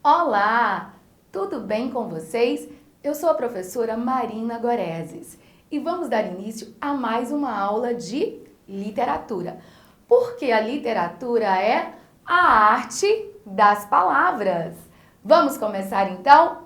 Olá, tudo bem com vocês? Eu sou a professora Marina Goreses e vamos dar início a mais uma aula de literatura, porque a literatura é a arte das palavras. Vamos começar então?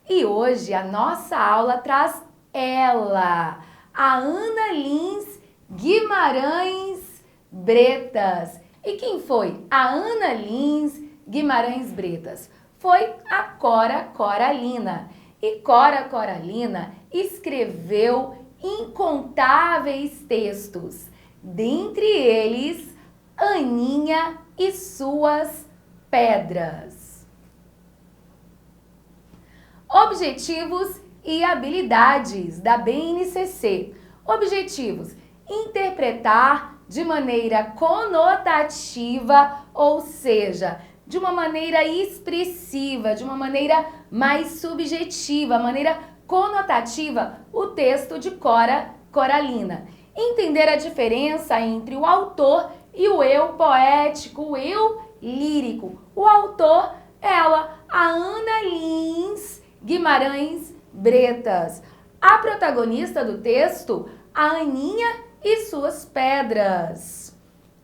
E hoje a nossa aula traz ela, a Ana Lins Guimarães Bretas. E quem foi a Ana Lins Guimarães Bretas? Foi a Cora Coralina. E Cora Coralina escreveu incontáveis textos, dentre eles Aninha e suas pedras. Objetivos e habilidades da BNCC. Objetivos: interpretar de maneira conotativa, ou seja, de uma maneira expressiva, de uma maneira mais subjetiva, maneira conotativa, o texto de Cora Coralina. Entender a diferença entre o autor e o eu poético, o eu lírico. O autor, ela, a Ana Lins Guimarães Bretas. A protagonista do texto, a Aninha e suas pedras.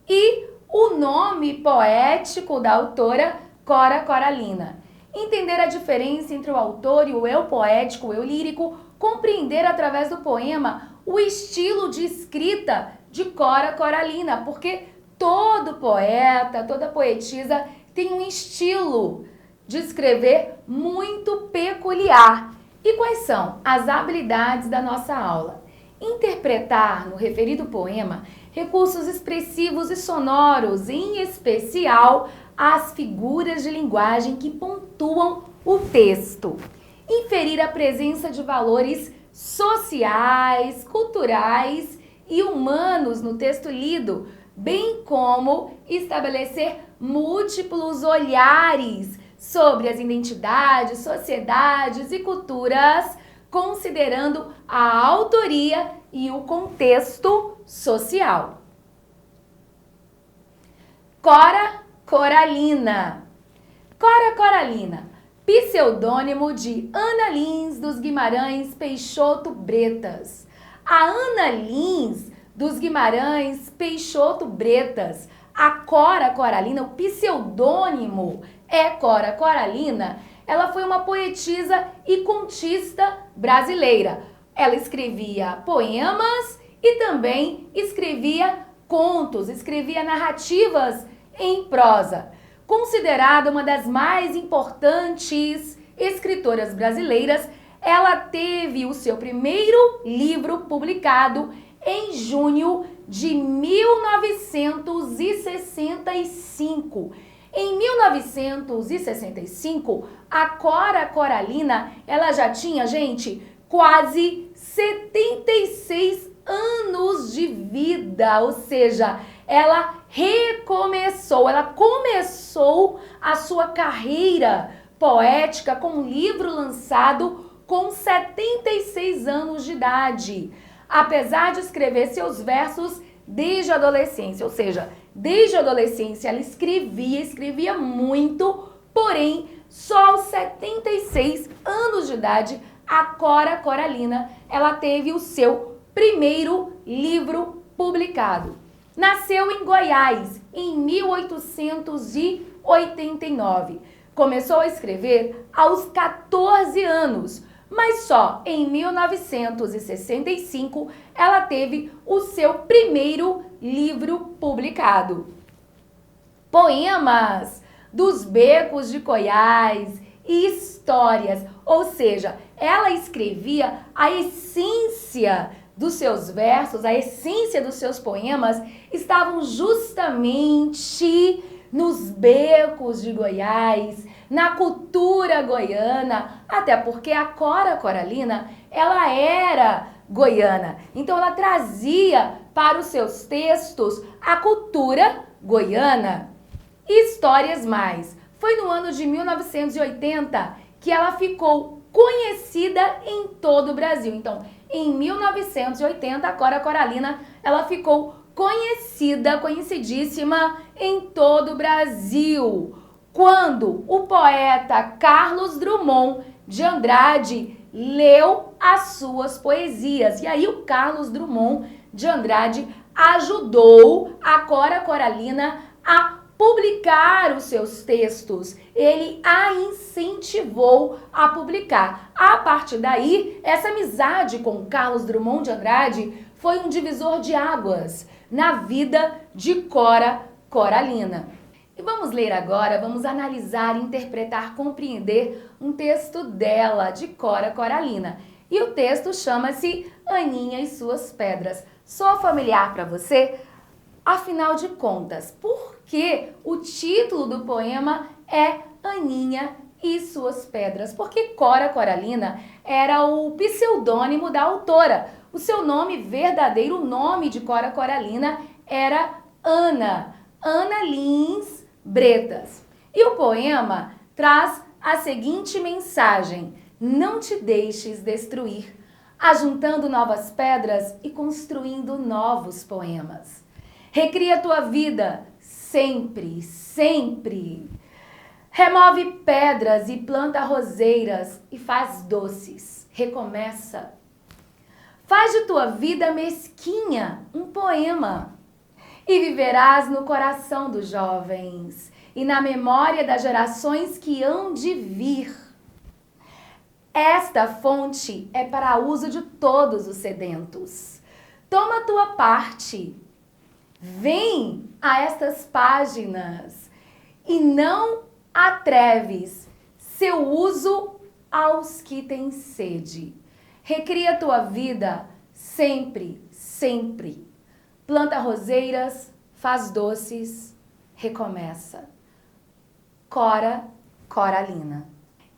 E o nome poético da autora, Cora Coralina. Entender a diferença entre o autor e o eu poético, o eu lírico, compreender através do poema o estilo de escrita de Cora Coralina, porque todo poeta, toda poetisa tem um estilo de escrever muito peculiar. E quais são as habilidades da nossa aula? Interpretar no referido poema recursos expressivos e sonoros, em especial as figuras de linguagem que pontuam o texto. Inferir a presença de valores sociais, culturais e humanos no texto lido, bem como estabelecer múltiplos olhares sobre as identidades, sociedades e culturas, considerando a autoria e o contexto social. Cora Coralina. Cora Coralina, pseudônimo de Ana Lins dos Guimarães Peixoto Bretas. A Ana Lins dos Guimarães Peixoto Bretas, a Cora Coralina, o pseudônimo é Cora Coralina, ela foi uma poetisa e contista brasileira. Ela escrevia poemas e também escrevia contos, escrevia narrativas em prosa. Considerada uma das mais importantes escritoras brasileiras, ela teve o seu primeiro livro publicado em junho de 1965. Em 1965, a Cora Coralina, ela já tinha, gente, quase 76 anos de vida, ou seja, ela começou a sua carreira poética com um livro lançado com 76 anos de idade, apesar de escrever seus versos desde a adolescência, ou seja, desde a adolescência ela escrevia muito, porém, só aos 76 anos de idade, a Cora Coralina, ela teve o seu primeiro livro publicado. Nasceu em Goiás, em 1889. Começou a escrever aos 14 anos, mas só em 1965 ela teve o seu primeiro livro publicado. Poemas dos becos de Goiás e histórias, ou seja, ela escrevia a essência dos seus versos, a essência dos seus poemas estavam justamente nos becos de Goiás, na cultura goiana, até porque a Cora Coralina, ela era goiana. Então ela trazia para os seus textos a cultura goiana. Histórias mais. Foi no ano de 1980 que ela ficou conhecida em todo o Brasil. Então, em 1980, a Cora Coralina, ela ficou conhecidíssima em todo o Brasil. quando o poeta Carlos Drummond de Andrade leu as suas poesias. E aí o Carlos Drummond de Andrade ajudou a Cora Coralina a publicar os seus textos. Ele a incentivou a publicar. A partir daí, essa amizade com Carlos Drummond de Andrade foi um divisor de águas na vida de Cora Coralina. E vamos ler agora, vamos analisar, interpretar, compreender um texto dela, de Cora Coralina. E o texto chama-se Aninha e Suas Pedras. Soa familiar para você? Afinal de contas, por que o título do poema é Aninha e Suas Pedras? Porque Cora Coralina era o pseudônimo da autora. O seu nome verdadeiro, o nome de Cora Coralina, era Ana Lins Bretas. E o poema traz a seguinte mensagem: não te deixes destruir, ajuntando novas pedras e construindo novos poemas. Recria tua vida sempre, sempre. Remove pedras e planta roseiras e faz doces. Recomeça. Faz de tua vida mesquinha um poema. E viverás no coração dos jovens e na memória das gerações que hão de vir. Esta fonte é para uso de todos os sedentos. Toma tua parte. Vem a estas páginas e não atreves seu uso aos que têm sede. Recria tua vida sempre, sempre. Planta roseiras, faz doces, recomeça. Cora Coralina.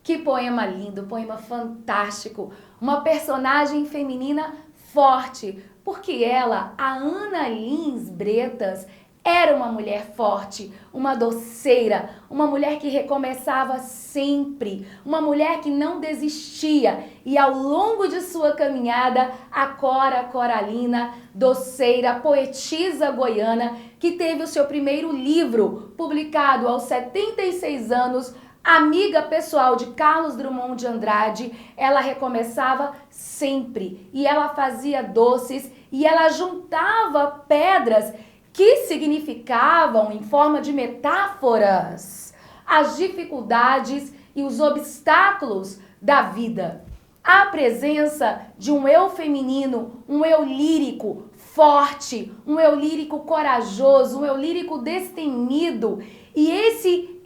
Que poema lindo, poema fantástico. Uma personagem feminina forte, porque ela, a Ana Lins Bretas, era uma mulher forte, uma doceira, uma mulher que recomeçava sempre, uma mulher que não desistia. E ao longo de sua caminhada, a Cora Coralina, doceira, poetisa goiana, que teve o seu primeiro livro publicado aos 76 anos, amiga pessoal de Carlos Drummond de Andrade, ela recomeçava sempre. E ela fazia doces e ela juntava pedras que significavam, em forma de metáforas, as dificuldades e os obstáculos da vida. A presença de um eu feminino, um eu lírico forte, um eu lírico corajoso, um eu lírico destemido. E esse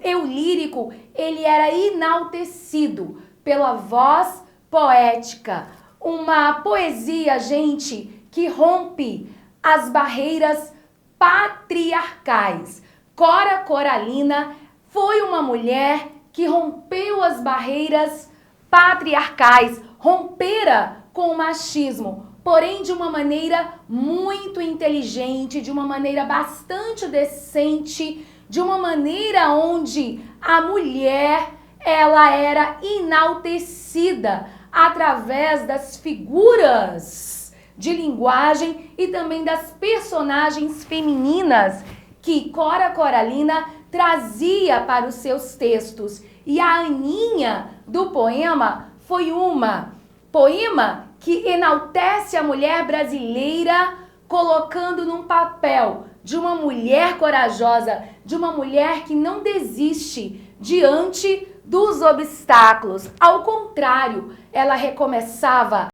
eu lírico, ele era enaltecido pela voz poética. Uma poesia, gente, que rompe as barreiras patriarcais. Cora Coralina foi uma mulher que rompeu as barreiras patriarcais, rompera com o machismo, porém de uma maneira muito inteligente, de uma maneira bastante decente, de uma maneira onde a mulher, ela era enaltecida através das figuras de linguagem e também das personagens femininas que Cora Coralina trazia para os seus textos. E a Aninha do poema foi uma poema que enaltece a mulher brasileira, colocando num papel de uma mulher corajosa, de uma mulher que não desiste diante dos obstáculos. Ao contrário, ela recomeçava